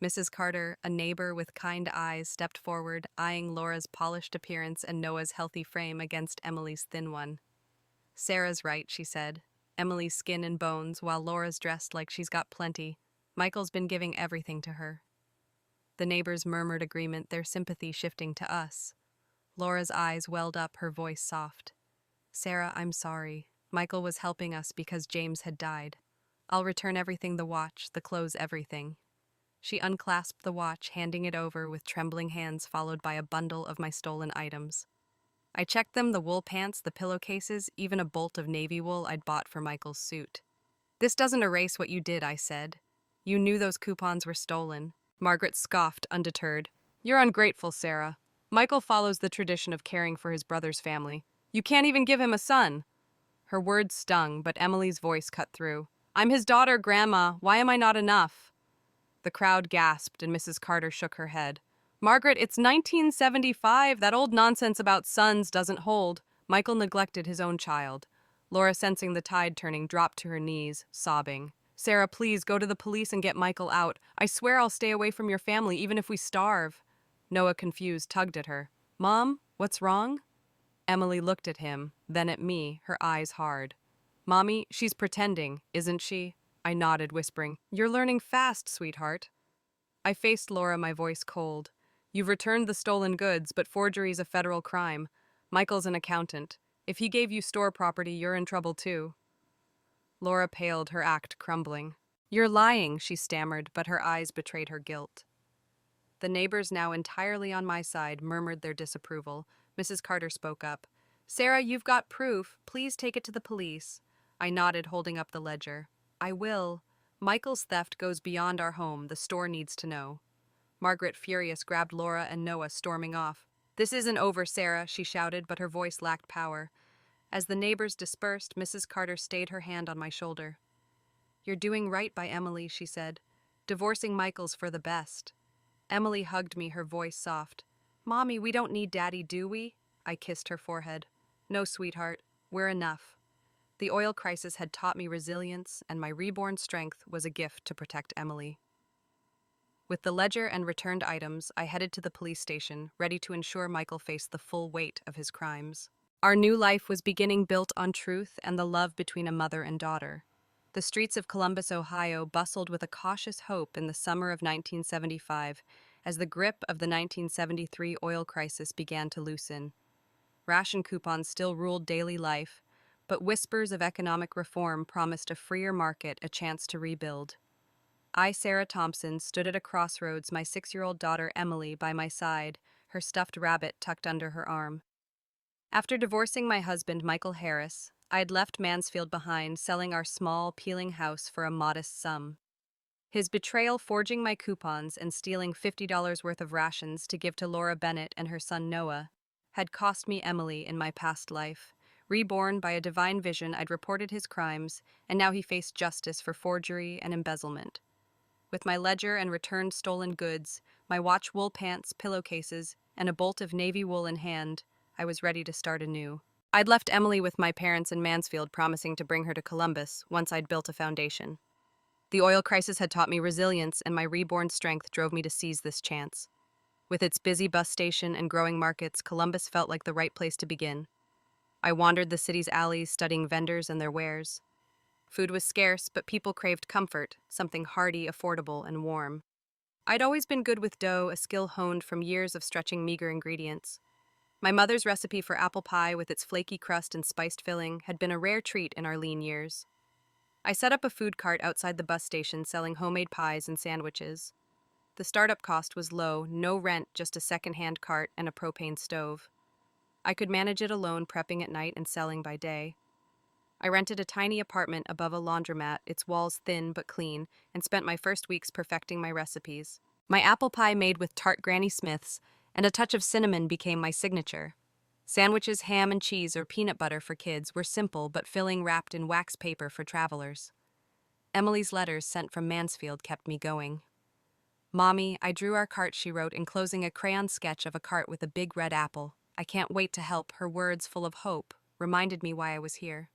Mrs. Carter, a neighbor with kind eyes, stepped forward, eyeing Laura's polished appearance and Noah's healthy frame against Emily's thin one. Sarah's right, she said. Emily's skin and bones, while Laura's dressed like she's got plenty. Michael's been giving everything to her. The neighbors murmured agreement, their sympathy shifting to us. Laura's eyes welled up, her voice soft. Sarah, I'm sorry. Michael was helping us because James had died. I'll return everything, the watch, the clothes, everything. She unclasped the watch, handing it over with trembling hands, followed by a bundle of my stolen items. I checked them, the wool pants, the pillowcases, even a bolt of navy wool I'd bought for Michael's suit. This doesn't erase what you did, I said. You knew those coupons were stolen. Margaret scoffed, undeterred. You're ungrateful, Sarah. Michael follows the tradition of caring for his brother's family. You can't even give him a son. Her words stung, but Emily's voice cut through. I'm his daughter, Grandma. Why am I not enough? The crowd gasped, and Mrs. Carter shook her head. Margaret, it's 1975. That old nonsense about sons doesn't hold. Michael neglected his own child. Laura, sensing the tide turning, dropped to her knees, sobbing. Sarah, please go to the police and get Michael out. I swear I'll stay away from your family, even if we starve. Noah, confused, tugged at her. Mom, what's wrong? Emily looked at him, then at me, her eyes hard. Mommy, she's pretending, isn't she? I nodded, whispering, You're learning fast, sweetheart. I faced Laura, my voice cold. You've returned the stolen goods, but forgery's a federal crime. Michael's an accountant. If he gave you store property, you're in trouble too. Laura paled, her act crumbling. You're lying, she stammered, but her eyes betrayed her guilt. The neighbors, now entirely on my side, murmured their disapproval. Mrs. Carter spoke up. Sarah, you've got proof. Please take it to the police. I nodded, holding up the ledger. I will. Michael's theft goes beyond our home. The store needs to know. Margaret, furious, grabbed Laura and Noah, storming off. This isn't over, Sarah, she shouted, but her voice lacked power. As the neighbors dispersed, Mrs. Carter stayed her hand on my shoulder. You're doing right by Emily, she said. Divorcing Michael's for the best. Emily hugged me, her voice soft. Mommy, we don't need Daddy, do we? I kissed her forehead. No, sweetheart. We're enough. The oil crisis had taught me resilience, and my reborn strength was a gift to protect Emily. With the ledger and returned items, I headed to the police station, ready to ensure Michael faced the full weight of his crimes. Our new life was beginning, built on truth and the love between a mother and daughter. The streets of Columbus, Ohio bustled with a cautious hope in the summer of 1975 as the grip of the 1973 oil crisis began to loosen. Ration coupons still ruled daily life, but whispers of economic reform promised a freer market a chance to rebuild. I, Sarah Thompson, stood at a crossroads, my 6-year-old daughter Emily by my side, her stuffed rabbit tucked under her arm. After divorcing my husband, Michael Harris, I had left Mansfield behind, selling our small, peeling house for a modest sum. His betrayal, forging my coupons and stealing $50 worth of rations to give to Laura Bennett and her son Noah, had cost me Emily in my past life. Reborn by a divine vision, I'd reported his crimes, and now he faced justice for forgery and embezzlement. With my ledger and returned stolen goods, my watch, wool pants, pillowcases, and a bolt of navy wool in hand, I was ready to start anew. I'd left Emily with my parents in Mansfield, promising to bring her to Columbus once I'd built a foundation. The oil crisis had taught me resilience, and my reborn strength drove me to seize this chance. With its busy bus station and growing markets, Columbus felt like the right place to begin. I wandered the city's alleys, studying vendors and their wares. Food was scarce, but people craved comfort, something hearty, affordable, and warm. I'd always been good with dough, a skill honed from years of stretching meager ingredients. My mother's recipe for apple pie, with its flaky crust and spiced filling, had been a rare treat in our lean years. I set up a food cart outside the bus station, selling homemade pies and sandwiches. The startup cost was low, no rent, just a second-hand cart and a propane stove. I could manage it alone, prepping at night and selling by day. I rented a tiny apartment above a laundromat, its walls thin but clean, and spent my first weeks perfecting my recipes. My apple pie, made with tart Granny Smiths and a touch of cinnamon, became my signature. Sandwiches, ham and cheese or peanut butter for kids, were simple but filling, wrapped in wax paper for travelers. Emily's letters sent from Mansfield kept me going. "Mommy, I drew our cart," she wrote, enclosing a crayon sketch of a cart with a big red apple. "I can't wait to help." Her words, full of hope, reminded me why I was here.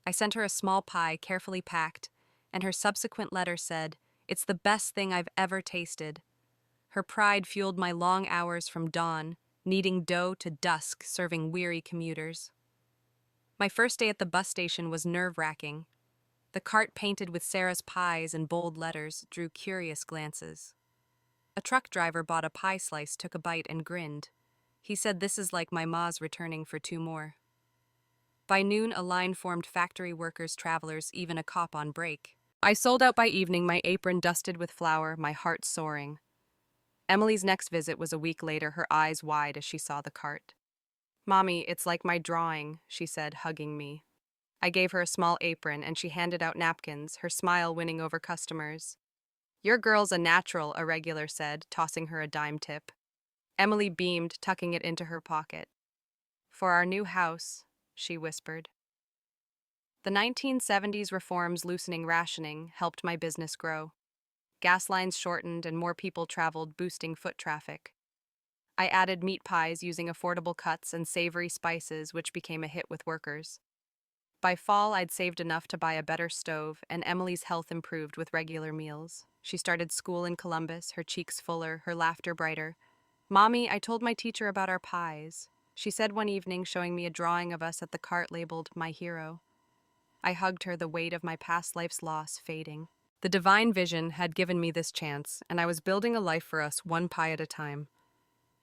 I sent her a small pie, carefully packed, and her subsequent letter said, "It's the best thing I've ever tasted." Her pride fueled my long hours from dawn, kneading dough to dusk, serving weary commuters. My first day at the bus station was nerve-wracking. The cart, painted with Sarah's pies and bold letters, drew curious glances. A truck driver bought a pie slice, took a bite, and grinned. He said, "This is like my ma's returning for 2 more." By noon, a line formed: factory workers, travelers, even a cop on break. I sold out by evening, my apron dusted with flour, my heart soaring. Emily's next visit was a week later, her eyes wide as she saw the cart. "Mommy, it's like my drawing," she said, hugging me. I gave her a small apron, and she handed out napkins, her smile winning over customers. "Your girl's a natural," a regular said, tossing her a dime tip. Emily beamed, tucking it into her pocket. "For our new house," she whispered. The 1970s reforms loosening rationing helped my business grow. Gas lines shortened and more people traveled, boosting foot traffic. I added meat pies using affordable cuts and savory spices, which became a hit with workers. By fall, I'd saved enough to buy a better stove, and Emily's health improved with regular meals. She started school in Columbus, her cheeks fuller, her laughter brighter. "Mommy, I told my teacher about our pies," she said one evening, showing me a drawing of us at the cart labeled "My Hero." I hugged her, the weight of my past life's loss fading. The divine vision had given me this chance, and I was building a life for us, one pie at a time.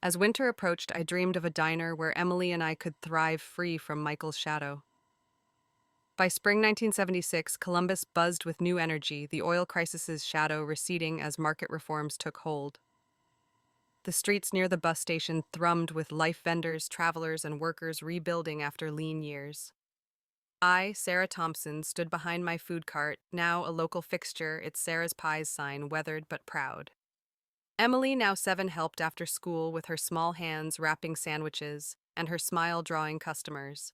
As winter approached, I dreamed of a diner where Emily and I could thrive, free from Michael's shadow. By spring 1976, Columbus buzzed with new energy, the oil crisis's shadow receding as market reforms took hold. The streets near the bus station thrummed with life vendors, travelers, and workers rebuilding after lean years. I, Sarah Thompson, stood behind my food cart, now a local fixture, its Sarah's Pies sign weathered but proud. Emily, now 7, helped after school with her small hands wrapping sandwiches and her smile drawing customers.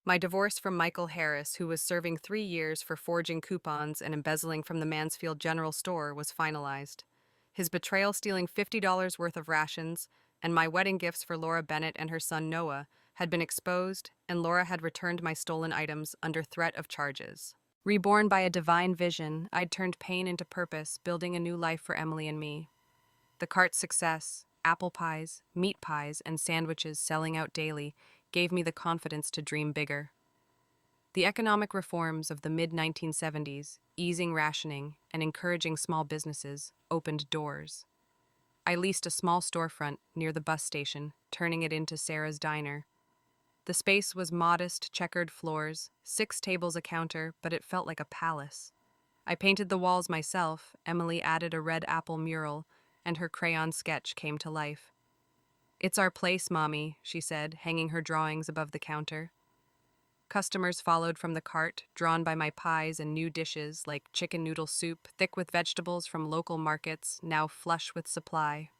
My divorce from Michael Harris, who was serving 3 years for forging coupons and embezzling from the Mansfield General Store, was finalized. His betrayal, stealing $50 worth of rations, and my wedding gifts for Laura Bennett and her son Noah had been exposed, and Laura had returned my stolen items under threat of charges. Reborn by a divine vision, I'd turned pain into purpose, building a new life for Emily and me. The cart's success, apple pies, meat pies, and sandwiches selling out daily, gave me the confidence to dream bigger. The economic reforms of the mid-1970s, easing rationing and encouraging small businesses, opened doors. I leased a small storefront near the bus station, turning it into Sarah's Diner. The space was modest, checkered floors, 6 tables a counter, but it felt like a palace. I painted the walls myself, Emily added a red apple mural, and her crayon sketch came to life. "It's our place, Mommy," she said, hanging her drawings above the counter. Customers followed from the cart, drawn by my pies and new dishes like chicken noodle soup, thick with vegetables from local markets, now flush with supply.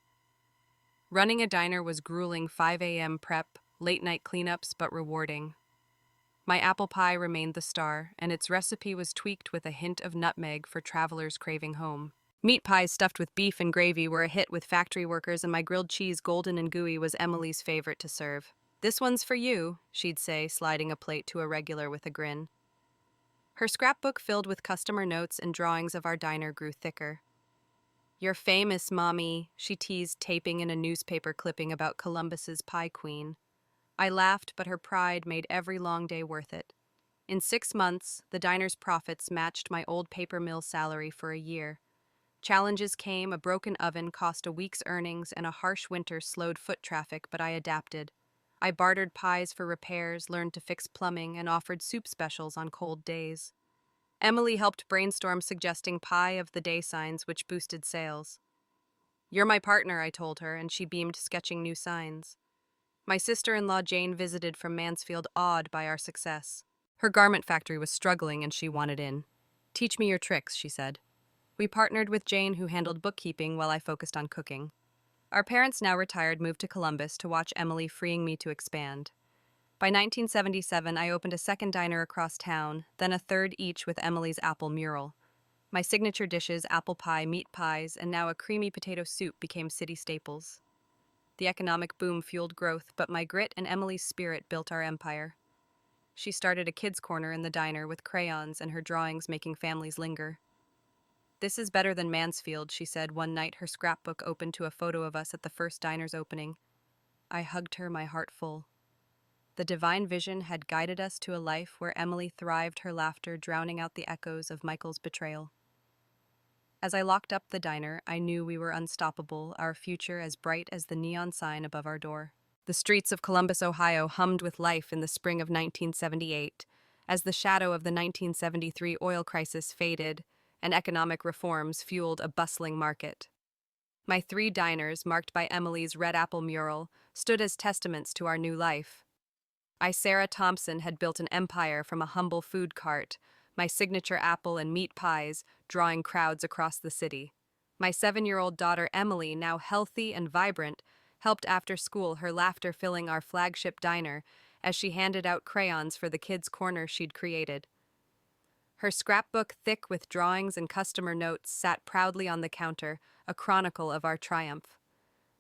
Running a diner was grueling 5 a.m. prep, late-night cleanups, but rewarding. My apple pie remained the star, and its recipe was tweaked with a hint of nutmeg for travelers craving home. Meat pies stuffed with beef and gravy were a hit with factory workers, and my grilled cheese, golden and gooey, was Emily's favorite to serve. "This one's for you," she'd say, sliding a plate to a regular with a grin. Her scrapbook filled with customer notes and drawings of our diner grew thicker. "You're famous, Mommy," she teased, taping in a newspaper clipping about Columbus's pie queen. I laughed, but her pride made every long day worth it. In 6 months, the diner's profits matched my old paper mill salary for a year. Challenges came, a broken oven cost a week's earnings, and a harsh winter slowed foot traffic, but I adapted. I bartered pies for repairs, learned to fix plumbing, and offered soup specials on cold days. Emily helped brainstorm suggesting pie of the day signs, which boosted sales. "You're my partner," I told her, and she beamed, sketching new signs. My sister-in-law Jane visited from Mansfield, awed by our success. Her garment factory was struggling and she wanted in. "Teach me your tricks," she said. We partnered with Jane, who handled bookkeeping while I focused on cooking. Our parents, now retired, moved to Columbus to watch Emily, freeing me to expand. By 1977, I opened a second diner across town, then a third, each with Emily's apple mural. My signature dishes, apple pie, meat pies, and now a creamy potato soup, became city staples. The economic boom fueled growth, but my grit and Emily's spirit built our empire. She started a kids' corner in the diner with crayons and her drawings making families linger. "This is better than Mansfield," she said one night, her scrapbook open to a photo of us at the first diner's opening. I hugged her, my heart full. The divine vision had guided us to a life where Emily thrived, her laughter drowning out the echoes of Michael's betrayal. As I locked up the diner, I knew we were unstoppable, our future as bright as the neon sign above our door. The streets of Columbus, Ohio hummed with life in the spring of 1978, as the shadow of the 1973 oil crisis faded and economic reforms fueled a bustling market. My 3 diners, marked by Emily's red apple mural, stood as testaments to our new life. I, Sarah Thompson, had built an empire from a humble food cart, my signature apple and meat pies drawing crowds across the city. My 7-year-old daughter Emily, now healthy and vibrant, helped after school, her laughter filling our flagship diner as she handed out crayons for the kids' corner she'd created. Her scrapbook, thick with drawings and customer notes, sat proudly on the counter, a chronicle of our triumph.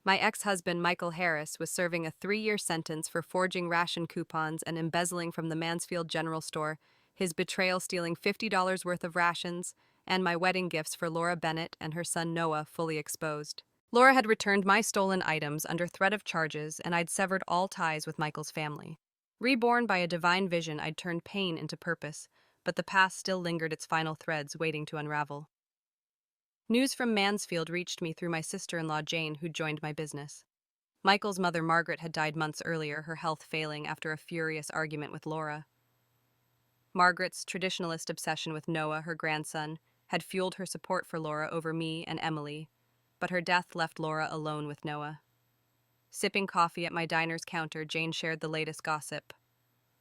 My ex-husband, Michael Harris, was serving a 3-year sentence for forging ration coupons and embezzling from the Mansfield General Store, his betrayal stealing $50 worth of rations, and my wedding gifts for Laura Bennett and her son Noah fully exposed. Laura had returned my stolen items under threat of charges, and I'd severed all ties with Michael's family. Reborn by a divine vision, I'd turned pain into purpose, but the past still lingered, its final threads waiting to unravel. News from Mansfield reached me through my sister-in-law Jane, who'd joined my business. Michael's mother Margaret had died months earlier, her health failing after a furious argument with Laura. Margaret's traditionalist obsession with Noah, her grandson, had fueled her support for Laura over me and Emily, but her death left Laura alone with Noah. Sipping coffee at my diner's counter, Jane shared the latest gossip.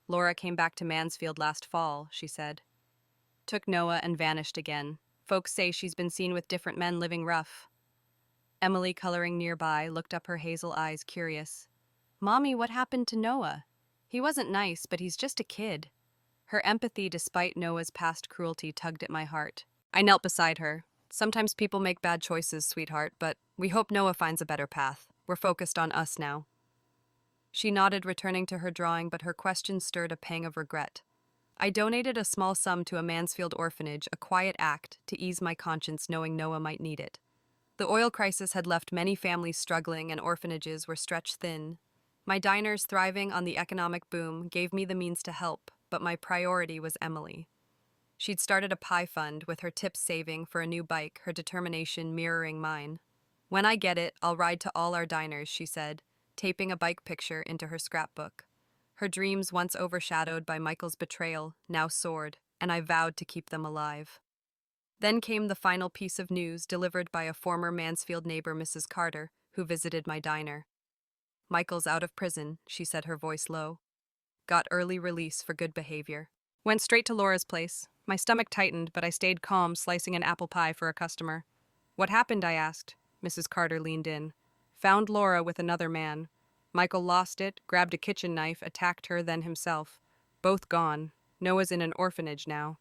"Laura came back to Mansfield last fall," she said. "Took Noah and vanished again. Folks say she's been seen with different men, living rough." Emily, coloring nearby, looked up, her hazel eyes curious. "Mommy, what happened to Noah? He wasn't nice, but he's just a kid." Her empathy, despite Noah's past cruelty, tugged at my heart. I knelt beside her. "Sometimes people make bad choices, sweetheart, but we hope Noah finds a better path. We're focused on us now." She nodded, returning to her drawing, but her question stirred a pang of regret. I donated a small sum to a Mansfield orphanage, a quiet act to ease my conscience knowing Noah might need it. The oil crisis had left many families struggling and orphanages were stretched thin. My diners, thriving on the economic boom, gave me the means to help, but my priority was Emily. She'd started a pie fund, with her tips saving for a new bike, her determination mirroring mine. "When I get it, I'll ride to all our diners," she said, taping a bike picture into her scrapbook. Her dreams, once overshadowed by Michael's betrayal, now soared, and I vowed to keep them alive. Then came the final piece of news delivered by a former Mansfield neighbor, Mrs. Carter, who visited my diner. "Michael's out of prison," she said, her voice low. "Got early release for good behavior." Went straight to Laura's place. My stomach tightened, but I stayed calm, slicing an apple pie for a customer. "What happened?" I asked. Mrs. Carter leaned in. "Found Laura with another man. Michael lost it, grabbed a kitchen knife, attacked her, then himself. Both gone. Noah's in an orphanage now."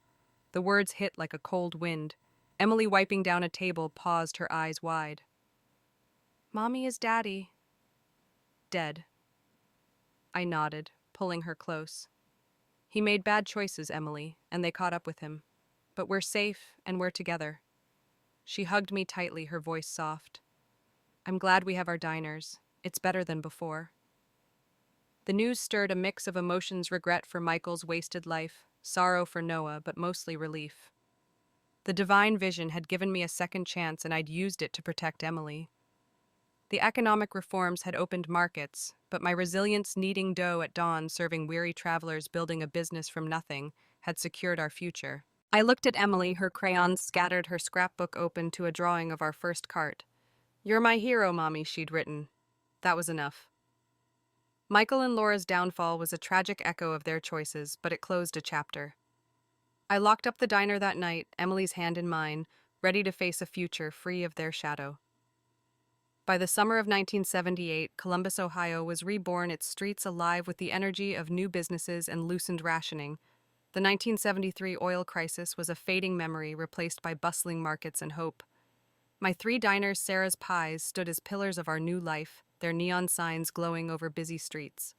The words hit like a cold wind. Emily, wiping down a table, paused, her eyes wide. "Mommy, is Daddy dead?" I nodded, pulling her close. "He made bad choices, Emily, and they caught up with him. But we're safe, and we're together." She hugged me tightly, her voice soft. "I'm glad we have our diners. It's better than before." The news stirred a mix of emotions: regret for Michael's wasted life, sorrow for Noah, but mostly relief. The divine vision had given me a second chance, and I'd used it to protect Emily. The economic reforms had opened markets, but my resilience, kneading dough at dawn, serving weary travelers, building a business from nothing, had secured our future. I looked at Emily, her crayons scattered, her scrapbook open to a drawing of our first cart. "You're my hero, Mommy," she'd written. That was enough. Michael and Laura's downfall was a tragic echo of their choices, but it closed a chapter. I locked up the diner that night, Emily's hand in mine, ready to face a future free of their shadow. By the summer of 1978, Columbus, Ohio was reborn, its streets alive with the energy of new businesses and loosened rationing. The 1973 oil crisis was a fading memory, replaced by bustling markets and hope. My three diners, Sarah's Pies, stood as pillars of our new life, their neon signs glowing over busy streets.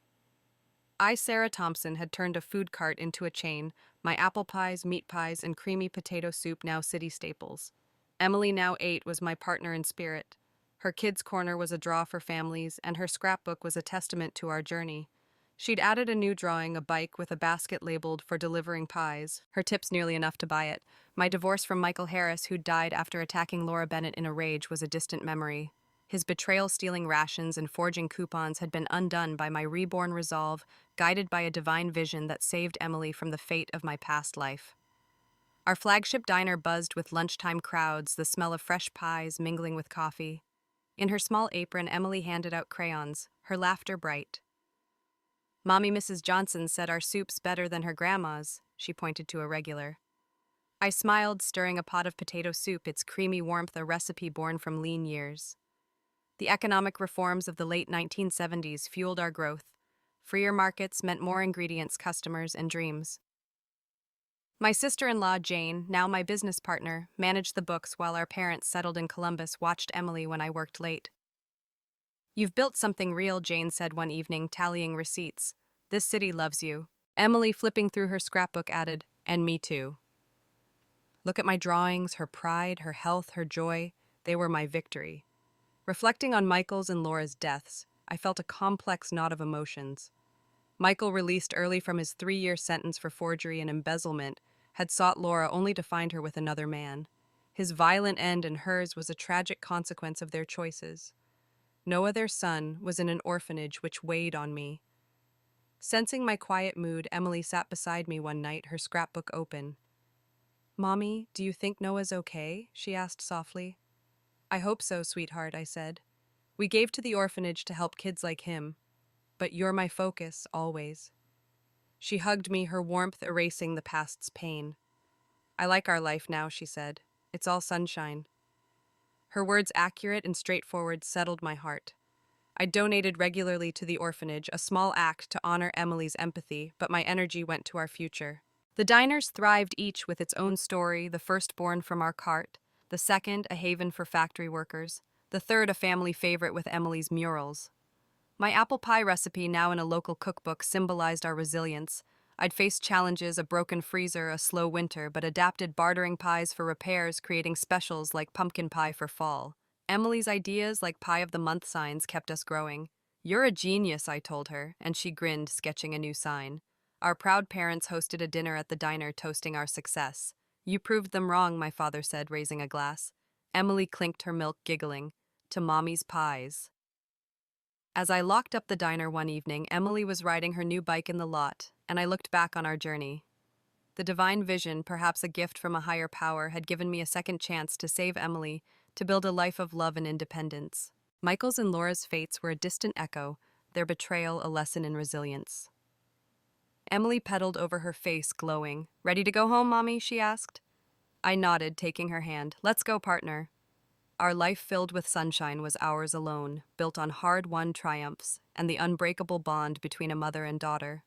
I, Sarah Thompson, had turned a food cart into a chain, my apple pies, meat pies, and creamy potato soup now city staples. Emily, now 8, was my partner in spirit. Her kids' corner was a draw for families, and her scrapbook was a testament to our journey. She'd added a new drawing, a bike with a basket labeled "for delivering pies," her tips nearly enough to buy it. My divorce from Michael Harris, who'd died after attacking Laura Bennett in a rage, was a distant memory. His betrayal, stealing rations, and forging coupons had been undone by my reborn resolve, guided by a divine vision that saved Emily from the fate of my past life. Our flagship diner buzzed with lunchtime crowds, the smell of fresh pies mingling with coffee. In her small apron, Emily handed out crayons, her laughter bright. "Mommy, Mrs. Johnson said our soup's better than her grandma's," she pointed to a regular. I smiled, stirring a pot of potato soup, its creamy warmth a recipe born from lean years. The economic reforms of the late 1970s fueled our growth. Freer markets meant more ingredients, customers, and dreams. My sister-in-law, Jane, now my business partner, managed the books while our parents, settled in Columbus, watched Emily when I worked late. "You've built something real," Jane said one evening, tallying receipts. "This city loves you." Emily, flipping through her scrapbook, added, "And me too." Look at my drawings, her pride, her health, her joy. They were my victory. Reflecting on Michael's and Laura's deaths, I felt a complex knot of emotions. Michael, released early from his 3-year sentence for forgery and embezzlement, had sought Laura only to find her with another man. His violent end and hers was a tragic consequence of their choices. Noah, their son, was in an orphanage, which weighed on me. Sensing my quiet mood, Emily sat beside me one night, her scrapbook open. "Mommy, do you think Noah's okay?" she asked softly. "I hope so, sweetheart," I said. "We gave to the orphanage to help kids like him. But you're my focus, always." She hugged me, her warmth erasing the past's pain. "I like our life now," she said. "It's all sunshine." Her words, accurate and straightforward, settled my heart. I donated regularly to the orphanage, a small act to honor Emily's empathy, but my energy went to our future. The diners thrived, each with its own story: the first born from our cart, the second a haven for factory workers, the third a family favorite with Emily's murals. My apple pie recipe, now in a local cookbook, symbolized our resilience. I'd faced challenges, a broken freezer, a slow winter, but adapted, bartering pies for repairs, creating specials like pumpkin pie for fall. Emily's ideas, like pie of the month signs, kept us growing. "You're a genius," I told her, and she grinned, sketching a new sign. Our proud parents hosted a dinner at the diner, toasting our success. "You proved them wrong," my father said, raising a glass. Emily clinked her milk, giggling. "To Mommy's pies." As I locked up the diner one evening, Emily was riding her new bike in the lot, and I looked back on our journey. The divine vision, perhaps a gift from a higher power, had given me a second chance to save Emily, to build a life of love and independence. Michael's and Laura's fates were a distant echo, their betrayal a lesson in resilience. Emily pedaled over, her face glowing. "Ready to go home, Mommy?" she asked. I nodded, taking her hand. "Let's go, partner." Our life filled with sunshine was ours alone, built on hard-won triumphs and the unbreakable bond between a mother and daughter.